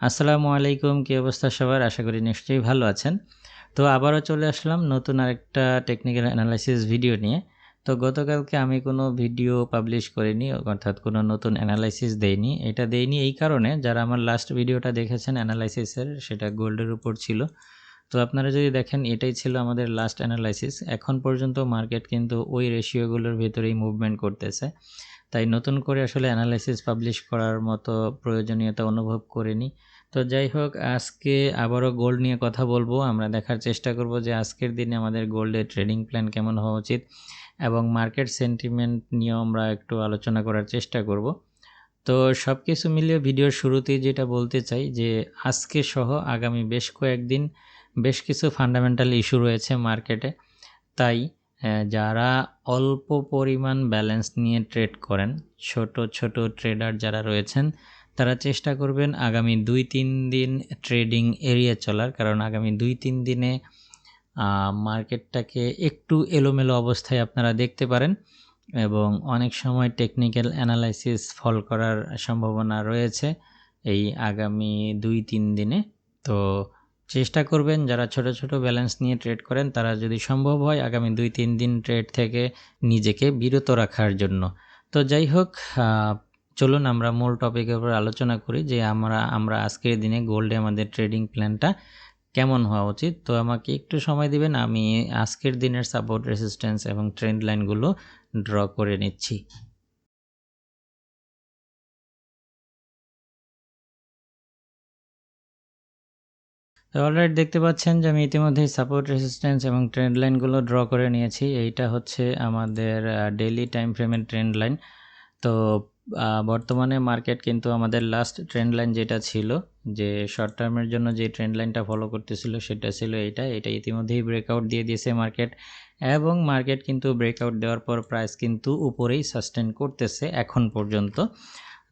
আসসালামু আলাইকুম, কি অবস্থা সবার? আশা করি নিশ্চয়ই ভালো আছেন। তো আবারও চলে আসলাম নতুন আরেকটা টেকনিক্যাল অ্যানালাইসিস ভিডিও নিয়ে। তো গতকালকে আমি কোনো ভিডিও পাবলিশ করিনি, অর্থাৎ কোনো নতুন অ্যানালাইসিস দেইনি। এটা দেইনি এই কারণে, যারা আমার লাস্ট ভিডিওটা দেখেছেন অ্যানালাইসিসের, সেটা গোল্ডের উপর ছিল। তো আপনারা যদি দেখেন, এটাই ছিল আমাদের লাস্ট অ্যানালাইসিস। এখন পর্যন্ত মার্কেট কিন্তু ওই রেশিওগুলোর ভেতরেই মুভমেন্ট করতেছে। তাই নতুন করে আসলে অ্যানালাইসিস পাবলিশ করার মতো প্রয়োজনীয়তা অনুভব করিনি। তো যাই হোক, আজকে আবারও গোল্ড নিয়ে কথা বলবো। আমরা দেখার চেষ্টা করব যে আজকের দিনে আমাদের গোল্ডের ট্রেডিং প্ল্যান কেমন হওয়া উচিত, এবং মার্কেট সেন্টিমেন্ট নিয়েও আমরা একটু আলোচনা করার চেষ্টা করব। তো সব কিছু মিলিয়ে ভিডিওর শুরুতেই যেটা বলতে চাই যে আজকে সহ আগামী বেশ কয়েকদিন বেশ কিছু ফান্ডামেন্টাল ইস্যু রয়েছে মার্কেটে। তাই যারা অল্প পরিমাণ ব্যালেন্স নিয়ে ট্রেড করেন, ছোট ছোট ট্রেডার যারা রয়েছেন, তারা চেষ্টা করবেন আগামী 2-3 দিন ট্রেডিং এড়িয়ে চলার। কারণ আগামী 2-3 দিনে মার্কেটটাকে একটু এলোমেলো অবস্থায় আপনারা দেখতে পারেন, এবং অনেক সময় টেকনিক্যাল অ্যানালাইসিস ফল করার সম্ভাবনা রয়েছে এই আগামী 2-3 দিনে। তো চেষ্টা করবেন যারা ছোট ছোট ব্যালেন্স নিয়ে ট্রেড করেন, তারা যদি সম্ভব হয় আগামী 2-3 দিন ট্রেড থেকে নিজেকে বিরত রাখার জন্য। তো যাই হোক, চলুন আমরা মূল টপিকের উপর আলোচনা করি যে আমরা আজকের দিনে গোল্ডে আমাদের ট্রেডিং প্ল্যানটা কেমন হওয়া উচিত। তো আমাকে একটু সময় দিবেন, আমি আজকের দিনের সাপোর্ট, রেসিস্ট্যান্স এবং ট্রেন্ড লাইনগুলো ড্র করে নিচ্ছি। তো অলরাইট, দেখতে পাচ্ছেন যে আমি ইতিমধ্যেই সাপোর্ট, রেসিস্ট্যান্স এবং ট্রেন্ড লাইনগুলো ড্র করে নিয়েছি। এইটা হচ্ছে আমাদের ডেইলি টাইম ফ্রেমের ট্রেন্ড লাইন। তো বর্তমানে মার্কেট কিন্তু আমাদের লাস্ট ট্রেন্ড লাইন যেটা ছিল, যে শর্ট টার্মের জন্য যে ট্রেন্ড লাইনটা ফলো করতেছিল, সেটা ছিল এটা ইতিমধ্যেই ব্রেকআউট দিয়ে দিয়েছে মার্কেট, এবং মার্কেট কিন্তু ব্রেকআউট দেওয়ার পর প্রাইস কিন্তু উপরেই সাস্টেন করতেছে এখন পর্যন্ত।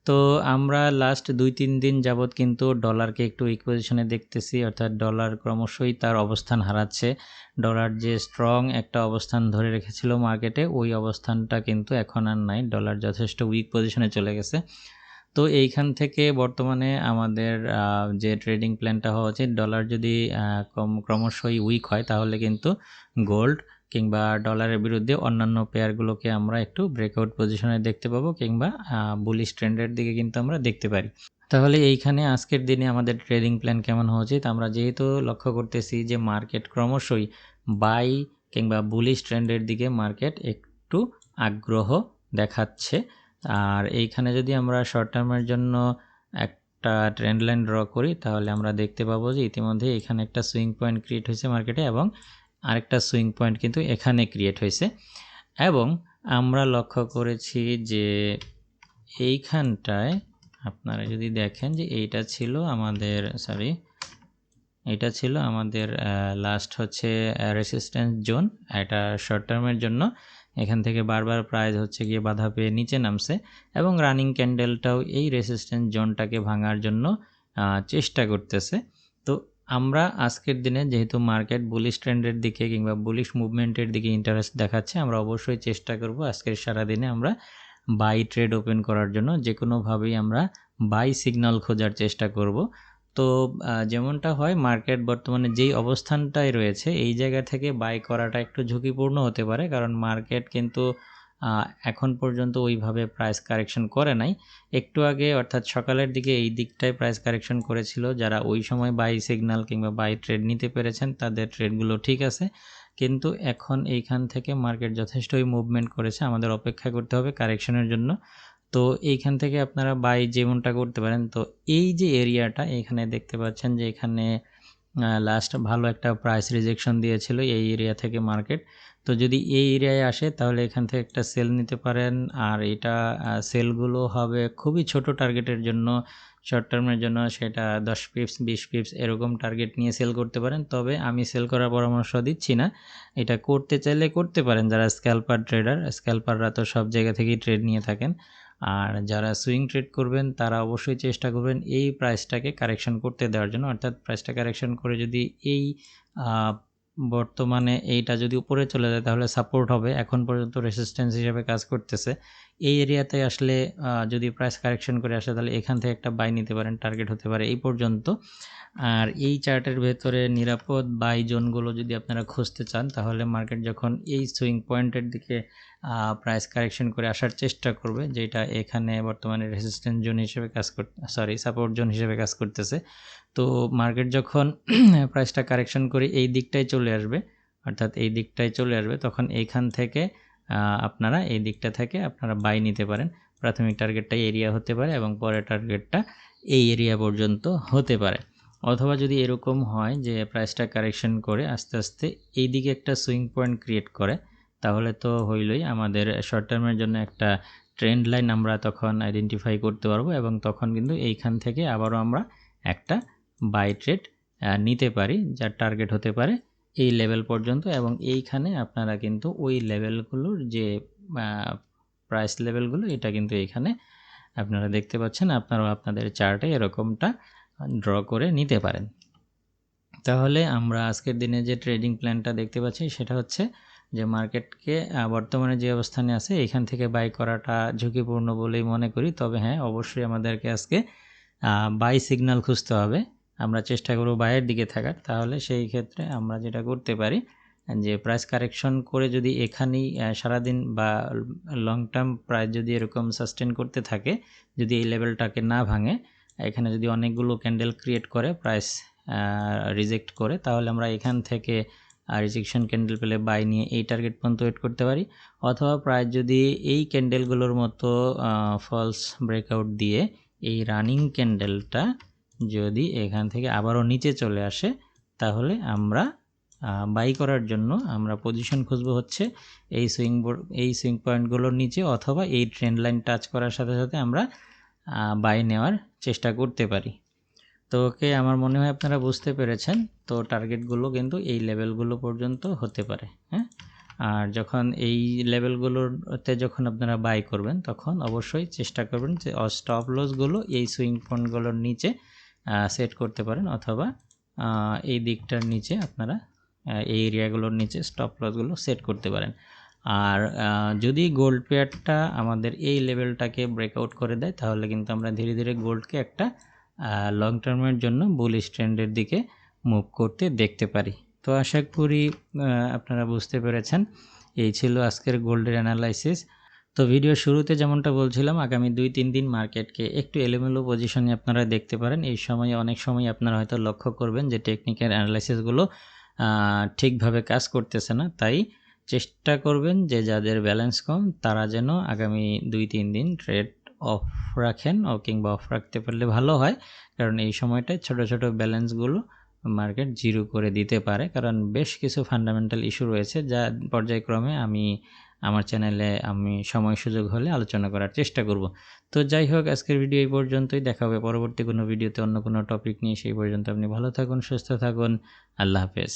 তো আমরা লাস্ট 2-3 দিন যাবৎ কিন্তু ডলারকে একটু উইক পজিশনে দেখতেছি, অর্থাৎ ডলার ক্রমশই তার অবস্থান হারাচ্ছে। ডলার যে স্ট্রং একটা অবস্থান ধরে রেখেছিল মার্কেটে, ওই অবস্থানটা কিন্তু এখন আর নাই, ডলার যথেষ্ট উইক পজিশনে চলে গেছে। তো এইখান থেকে বর্তমানে আমাদের যে ট্রেডিং প্ল্যানটা হওয়া উচিত, ডলার যদি ক্রমশই উইক হয়, তাহলে কিন্তু গোল্ড কিংবা ডলারের বিরুদ্ধে অন্যান্য পেয়ারগুলোকে আমরা একটু ব্রেকআউট পজিশনে দেখতে পাবো, কিংবা বুলিশ ট্রেন্ডের দিকে কিন্তু আমরা দেখতে পারি। তাহলে এইখানে আজকের দিনে আমাদের ট্রেডিং প্ল্যান কেমন হওয়া উচিত? আমরা যেহেতু লক্ষ্য করতেছি যে মার্কেট ক্রমশই বাই কিংবা বুলিশ ট্রেন্ডের দিকে মার্কেট একটু আগ্রহ দেখাচ্ছে, আর এইখানে যদি আমরা শর্ট টার্মের জন্য একটা ট্রেন্ড লাইন ড্র করি, তাহলে আমরা দেখতে পাবো যে ইতিমধ্যে এখানে একটা সুইং পয়েন্ট ক্রিয়েট হয়েছে মার্কেটে, এবং আরেকটা সুইং পয়েন্ট কিন্তু এখানে ক্রিয়েট হয়েছে। এবং আমরা লক্ষ্য করেছি যে এইখানটায় আপনারা যদি দেখেন যে এইটা ছিল আমাদের লাস্ট হচ্ছে রেসিস্ট্যান্স জোন, এটা শর্ট টার্মের জন্য। এখান থেকে বারবার প্রাইস হচ্ছে গিয়ে বাধা পেয়ে নিচে নামছে, এবং রানিং ক্যান্ডেলটাও এই রেসিস্ট্যান্স জোনটাকে ভাঙার জন্য চেষ্টা করতেছে। তো আমরা আজকের দিনে যেহেতু মার্কেট বুলিশ ট্রেন্ডের দিকে কিংবা বুলিশ মুভমেন্টের দিকে ইন্টারেস্ট দেখাচ্ছে, আমরা অবশ্যই চেষ্টা করব আজকের সারাদিনে আমরা বাই ট্রেড ওপেন করার জন্য। যে কোনোভাবেই আমরা বাই সিগন্যাল খোঁজার চেষ্টা করব। তো যেমনটা হয়, মার্কেট বর্তমানে যেই অবস্থানটায় রয়েছে, এই জায়গা থেকে বাই করাটা একটু ঝুঁকিপূর্ণ হতে পারে, কারণ মার্কেট কিন্তু এখন পর্যন্ত ওইভাবে প্রাইস কারেকশন করে নাই। একটু আগে অর্থাৎ সকালের দিকে এই দিকটায় প্রাইস কারেকশন করেছিল। যারা ওই সময় বাই সিগন্যাল কিংবা বাই ট্রেড নিতে পেরেছেন, তাদের ট্রেডগুলো ঠিক আছে, কিন্তু এখন এইখান থেকে মার্কেট যথেষ্টই মুভমেন্ট করেছে, আমাদের অপেক্ষা করতে হবে কারেকশনের জন্য। তো এইখান থেকে আপনারা বাই যেমনটা করতে পারেন। তো এই যে এরিয়াটা এখানে দেখতে পাচ্ছেন যে এখানে লাস্ট ভালো একটা প্রাইস রিজেকশন দিয়েছিল এই এরিয়া থেকে মার্কেট। তো যদি এই এরিয়ায় আসে, তাহলে এখান থেকে একটা সেল নিতে পারেন, আর এটা সেলগুলো হবে খুবই ছোট টার্গেটের জন্য, শর্ট টার্মের জন্য সেটা 10 পিপস 20 পিপস এরকম টার্গেট নিয়ে সেল করতে পারেন। তবে আমি সেল করার পরামর্শ দিচ্ছি না, এটা করতে চাইলে করতে পারেন যারা স্ক্যালপার ট্রেডার। স্ক্যালপাররা তো সব জায়গা থেকেই ট্রেড নিয়ে থাকেন, আর যারা সুইং ট্রেড করবেন তারা অবশ্যই চেষ্টা করবেন এই প্রাইসটাকে কারেকশন করতে দেওয়ার জন্য, অর্থাৎ প্রাইসটা কারেকশন করে যদি এই বর্তমানে এইটা যদি উপরে চলে যায়, তাহলে সাপোর্ট হবে, এখন পর্যন্ত রেসিস্ট্যান্স হিসেবে কাজ করতেছে। এই এরিয়াতে আসলে যদি প্রাইস কারেকশন করে আসে তাহলে এখান থেকে একটা বাই নিতে পারেন, টার্গেট হতে পারে এই পর্যন্ত। আর এই চার্টের ভেতরে নিরাপদ বাই জোনগুলো যদি আপনারা খুঁজতে চান তাহলে মার্কেট যখন এই সুইং পয়েন্টের দিকে প্রাইস কারেকশন করে আসার চেষ্টা করবে, যেটা এখানে বর্তমানে রেজিস্ট্যান্স জোন হিসেবে সাপোর্ট জোন হিসেবে কাজ করতেছে। তো মার্কেট যখন প্রাইসটা কারেকশন করে এই দিকটায় চলে আসবে, অর্থাৎ এই দিকটায় চলে আসবে, তখন এইখান থেকে আপনারা এই দিকটা থেকে আপনারা বাই নিতে পারেন। প্রাথমিক টার্গেটটা এরিয়া হতে পারে এবং পরের টার্গেটটা এই এরিয়া পর্যন্ত হতে পারে। অথবা যদি এরকম হয় যে প্রাইসটা কারেকশন করে আস্তে আস্তে এই দিকে একটা সুইং পয়েন্ট ক্রিয়েট করে, তাহলে তো হইলই, আমাদের শর্ট টার্মের জন্য একটা ট্রেন্ড লাইন আমরা তখন আইডেন্টিফাই করতে পারবো এবং তখন কিন্তু এইখান থেকে আবারও আমরা একটা বাই ট্রেড নিতে পারি, যার টার্গেট হতে পারে এই লেভেল পর্যন্ত। এবং এইখানে আপনারা কিন্তু ওই লেভেলগুলোর যে প্রাইস লেভেলগুলো, এটা কিন্তু এইখানে আপনারা দেখতে পাচ্ছেন, আপনারাও আপনাদের চার্টে এরকমটা ড্র করে নিতে পারেন। তাহলে আমরা আজকের দিনে যে ট্রেডিং প্ল্যানটা দেখতে পাচ্ছি সেটা হচ্ছে যে মার্কেটকে বর্তমানে যে অবস্থানে আছে এখান থেকে বাই করাটা ঝুঁকিপূর্ণ বলেই মনে করি। তবে হ্যাঁ, অবশ্যই আমাদেরকে আজকে বাই সিগন্যাল খুঁজতে হবে, আমরা চেষ্টা করব বাইয়ের দিকে থাকার। তাহলে সেই ক্ষেত্রে আমরা যেটা করতে পারি যে প্রাইস কারেকশন করে যদি এখানেই সারাদিন বা লং টার্ম প্রাইস যদি এরকম সাস্টেন করতে থাকে, যদি এই লেভেলটাকে না ভাঙে, এখানে যদি অনেকগুলো ক্যান্ডেল ক্রিয়েট করে প্রাইস রিজেক্ট করে, তাহলে আমরা এখান থেকে রিজেকশন ক্যান্ডেল পেলে বাই নিয়ে এই টার্গেট পর্যন্ত ওয়েট করতে পারি। অথবা প্রাইস যদি এই ক্যান্ডেলগুলোর মতো ফলস ব্রেকআউট দিয়ে এই রানিং ক্যান্ডেলটা যদি এখান থেকে আবারও নিচে চলে আসে, তাহলে আমরা বাই করার জন্য আমরা পজিশন খুঁজবো হচ্ছে এই সুইং পয়েন্টগুলোর নিচে, অথবা এই ট্রেন্ড লাইন টাচ করার সাথে সাথে আমরা বাই নেওয়ার চেষ্টা করতে পারি। তো ওকে, আমার মনে হয় আপনারা বুঝতে পেরেছেন। তো টার্গেটগুলো কিন্তু এই লেভেলগুলো পর্যন্ত হতে পারে, হ্যাঁ। আর যখন এই লেভেলগুলোতে যখন আপনারা বাই করবেন তখন অবশ্যই চেষ্টা করবেন যে স্টপ লসগুলো এই সুইং পয়েন্টগুলোর নিচে সেট করতে পারেন, অথবা এই দিকটার নিচে আপনারা এই এরিয়াগুলোর নিচে স্টপ লসগুলো সেট করতে পারেন। আর যদি গোল্ড পেয়ারটা আমাদের এই লেভেলটাকে ব্রেকআউট করে দেয়, তাহলে কিন্তু আমরা ধীরে ধীরে গোল্ডকে একটা লং টার্মের জন্য বুলিশ ট্রেন্ডের দিকে মুভ করতে দেখতে পারি। তো আশা করি আপনারা বুঝতে পেরেছেন। এই ছিল আজকের গোল্ডের অ্যানালাইসিস। তো ভিডিও শুরুতে যেমনটা বলছিলাম, আগামী 2-3 দিন মার্কেটকে একটু এলোমেলো পজিশনে আপনারা দেখতে পারেন। এই সময়ে অনেক সময় আপনারা হয়তো লক্ষ্য করবেন যে টেকনিক্যাল অ্যানালাইসিসগুলো ঠিকভাবে কাজ করতেছে না। তাই চেষ্টা করবেন যে যাদের ব্যালেন্স কম তারা যেন আগামী 2-3 দিন ট্রেড অফ রাখেন, কিংবা অফ রাখতে পারলে ভালো হয়, কারণ এই সময়টায় ছোট ছোট ব্যালেন্সগুলো মার্কেট জিরো করে দিতে পারে। কারণ বেশ কিছু ফান্ডামেন্টাল ইস্যু রয়েছে যা পর্যায়ক্রমে আমি আমার চ্যানেলে সময় সুযোগ হলে আলোচনা করার চেষ্টা করব। তো যাই হোক, আজকের ভিডিও এই পর্যন্তই। দেখা হবে পরবর্তী কোনো ভিডিওতে অন্য কোনো টপিক নিয়ে। সেই পর্যন্ত আপনি ভালো থাকুন, সুস্থ থাকুন। আল্লাহ হাফেজ।